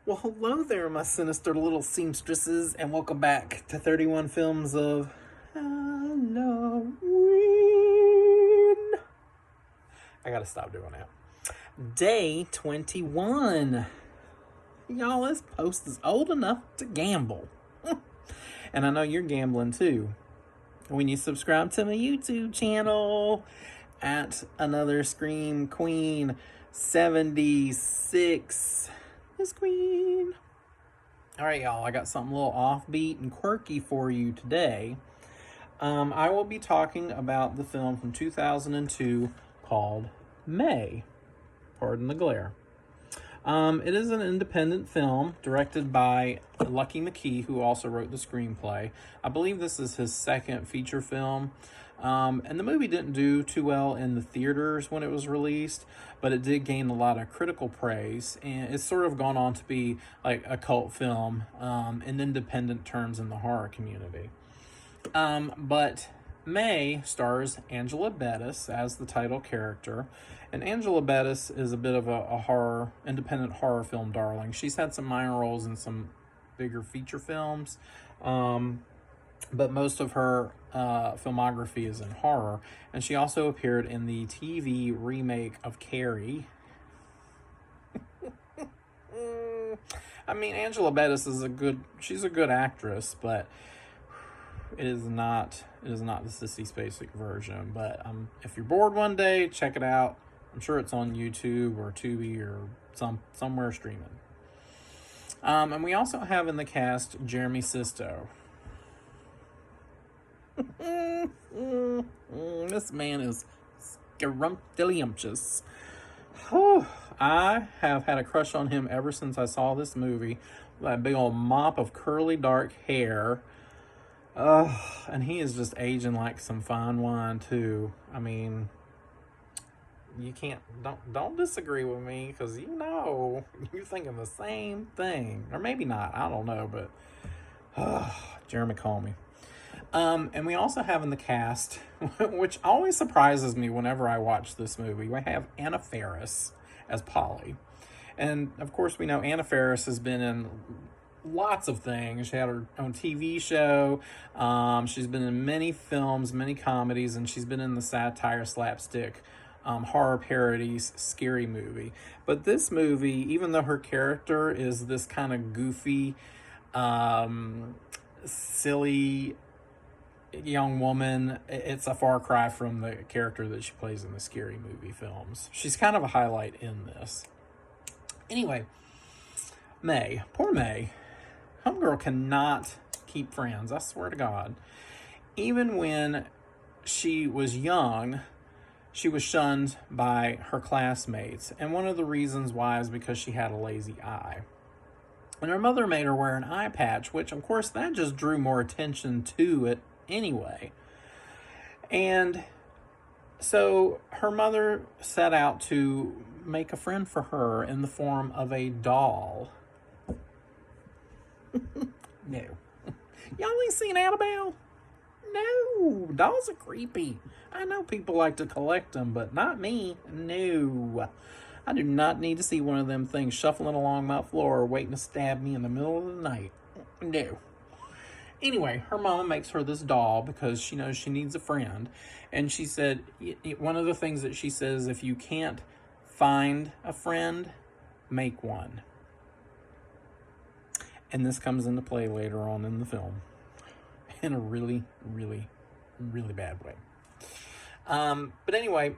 Well, hello there, my sinister little seamstresses, and welcome back to 31 Films of Halloween. I gotta stop doing that. Day 21. Y'all, this post is old enough to gamble. And I know you're gambling too. When you subscribe to my YouTube channel at Another Scream Queen 76. Miss Queen. All right, y'all, I got something a little offbeat and quirky for you today. I will be talking about the film from 2002 called May. Pardon the glare. It is an independent film directed by Lucky McKee, who also wrote the screenplay. I believe this is his second feature film. And the movie didn't do too well in the theaters when it was released, but it did gain a lot of critical praise, and it's sort of gone on to be like a cult film in independent terms in the horror community. But May stars Angela Bettis as the title character, and Angela Bettis is a bit of a independent horror film darling. She's had some minor roles in some bigger feature films, but most of her filmography is in horror, and she also appeared in the TV remake of Carrie. I mean, Angela Bettis is she's a good actress, but it is not the Sissy Spacek version. But if you're bored one day, check it out. I'm sure it's on YouTube or Tubi or somewhere streaming. And we also have in the cast Jeremy Sisto. This man is scrumptious. I have had a crush on him ever since I saw this movie. That big old mop of curly dark hair. And he is just aging like some fine wine too. I mean, you don't disagree with me, because you're thinking the same thing, or maybe not. I don't know, but Jeremy, call me. And we also have in the cast, which always surprises me whenever I watch this movie, we have Anna Faris as Polly. And of course, we know Anna Faris has been in lots of things. She had her own TV show. She's been in many films, many comedies, and she's been in the satire slapstick horror parodies Scary Movie. But this movie, even though her character is this kind of goofy, silly young woman, it's a far cry from the character that she plays in the Scary Movie films. She's kind of a highlight in this. Anyway, May, poor May. Homegirl cannot keep friends, I swear to God. Even when she was young, she was shunned by her classmates. And one of the reasons why is because she had a lazy eye. And her mother made her wear an eye patch, which of course that just drew more attention to it anyway. And so her mother set out to make a friend for her in the form of a doll. No. Y'all ain't seen Annabelle? No. Dolls are creepy. I know people like to collect them, but not me. No. I do not need to see one of them things shuffling along my floor waiting to stab me in the middle of the night. No. Anyway, her mama makes her this doll because she knows she needs a friend. And she said, one of the things that she says, if you can't find a friend, make one. And this comes into play later on in the film in a really, really, really bad way. But anyway,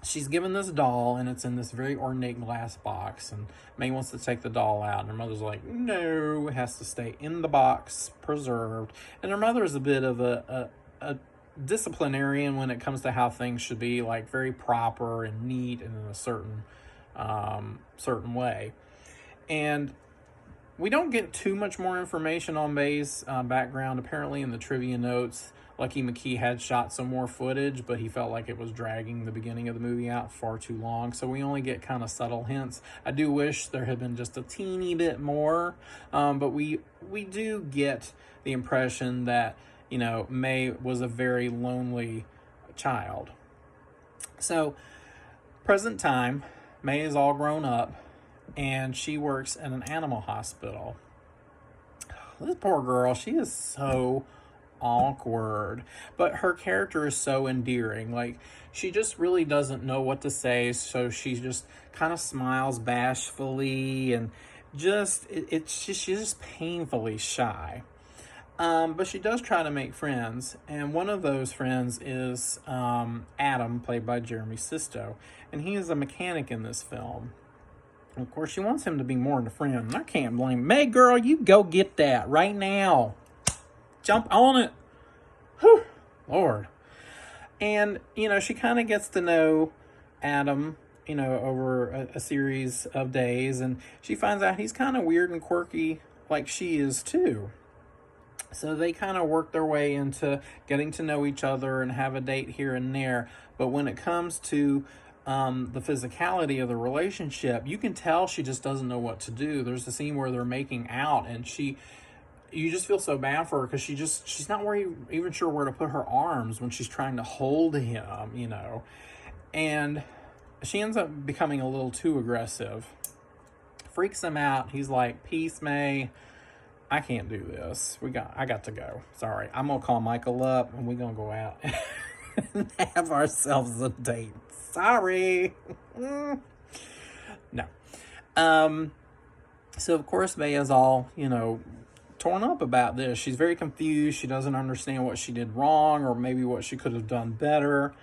she's given this doll, and it's in this very ornate glass box, and May wants to take the doll out, and her mother's like, no, it has to stay in the box, preserved. And her mother is a bit of a disciplinarian when it comes to how things should be, like very proper and neat and in a certain way. And we don't get too much more information on May's background. Apparently in the trivia notes, Lucky McKee had shot some more footage, but he felt like it was dragging the beginning of the movie out far too long. So we only get kind of subtle hints. I do wish there had been just a teeny bit more, but we do get the impression that, May was a very lonely child. So, present time, May is all grown up, and she works at an animal hospital. This poor girl, she is so awkward, but her character is so endearing. Like, she just really doesn't know what to say, so she just kind of smiles bashfully, and she's just painfully shy. But she does try to make friends, and one of those friends is Adam, played by Jeremy Sisto, and he is a mechanic in this film. Of course, she wants him to be more than a friend, and I can't blame her. May girl, you go get that right now. Jump on it. Whew, Lord. And, she kind of gets to know Adam, over a series of days, and she finds out he's kind of weird and quirky like she is too. So they kind of work their way into getting to know each other and have a date here and there. But when it comes to the physicality of the relationship, you can tell she just doesn't know what to do. There's a scene where they're making out, and you just feel so bad for her because she's not even sure where to put her arms when she's trying to hold him, And she ends up becoming a little too aggressive. Freaks him out. He's like, "Peace, May. I can't do this. I got to go. Sorry. I'm going to call Michael up, and we're going to go out and have ourselves a date. Sorry." No. So, of course, May is all, torn up about this. She's very confused. She doesn't understand what she did wrong, or maybe what she could have done better.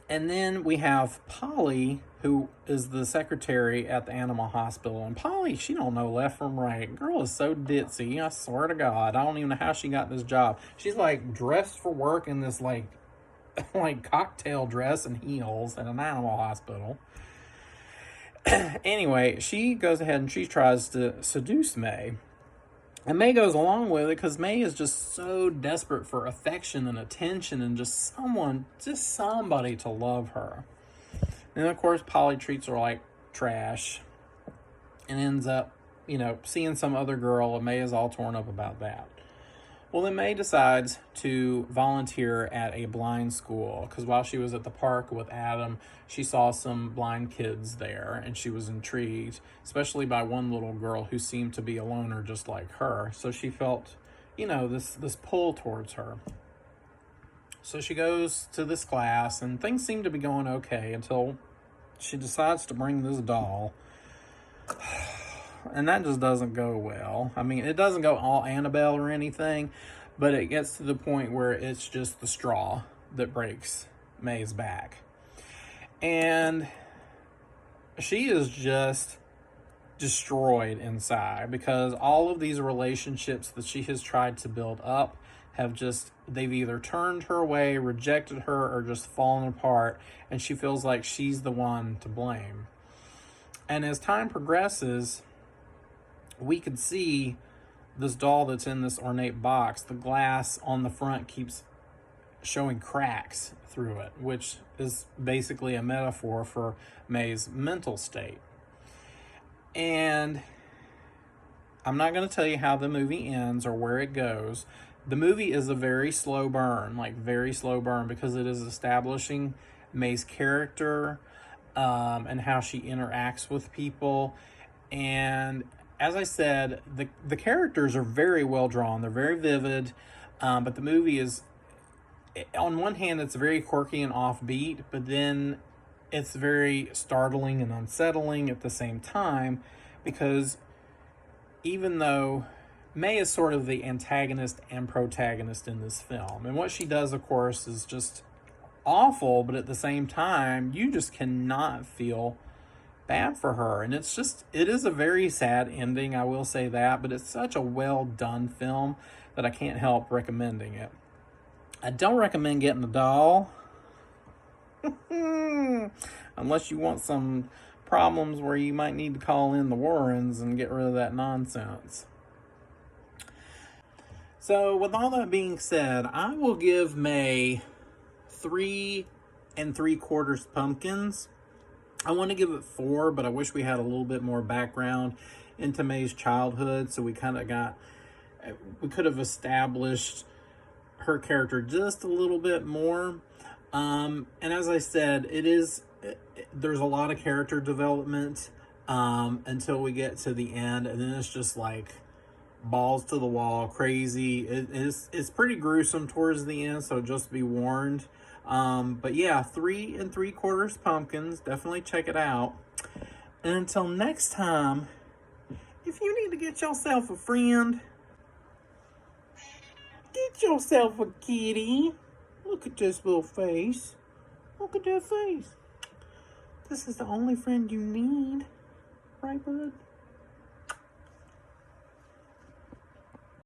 And then we have Polly, who is the secretary at the animal hospital. And Polly, she don't know left from right. Girl is so ditzy. I swear to God. I don't even know how she got this job. She's like dressed for work in this like cocktail dress and heels at an animal hospital. Anyway, she goes ahead and she tries to seduce May. And May goes along with it because May is just so desperate for affection and attention and just somebody to love her. And of course, Polly treats her like trash and ends up, seeing some other girl, and May is all torn up about that. Well, then May decides to volunteer at a blind school because while she was at the park with Adam, she saw some blind kids there, and she was intrigued, especially by one little girl who seemed to be a loner just like her. So she felt, this pull towards her. So she goes to this class, and things seem to be going okay until she decides to bring this doll. And that just doesn't go well. I mean, it doesn't go all Annabelle or anything, but it gets to the point where it's just the straw that breaks May's back. And she is just destroyed inside because all of these relationships that she has tried to build up they've either turned her away, rejected her, or just fallen apart, and she feels like she's the one to blame. And as time progresses, we could see this doll that's in this ornate box. The glass on the front keeps showing cracks through it, which is basically a metaphor for May's mental state. And I'm not going to tell you how the movie ends or where it goes. The movie is a very slow burn, because it is establishing May's character and how she interacts with people. And as I said, the characters are very well drawn. They're very vivid, but the movie is, on one hand, it's very quirky and offbeat, but then it's very startling and unsettling at the same time, because even though May is sort of the antagonist and protagonist in this film, and what she does, of course, is just awful, but at the same time, you just cannot feel bad for her. And it is a very sad ending, I will say that, but it's such a well done film that I can't help recommending it. I don't recommend getting a doll unless you want some problems where you might need to call in the Warrens and get rid of that nonsense. So with all that being said, I will give May 3 3/4 pumpkins. I want to give it 4, but I wish we had a little bit more background into May's childhood, so we could have established her character just a little bit more. And as I said, it is there's a lot of character development until we get to the end, and then it's just like balls to the wall, crazy. It's pretty gruesome towards the end, so just be warned. But yeah, 3 3/4 pumpkins. Definitely check it out. And until next time, if you need to get yourself a friend, get yourself a kitty. Look at this little face. Look at that face. This is the only friend you need. Right, bud?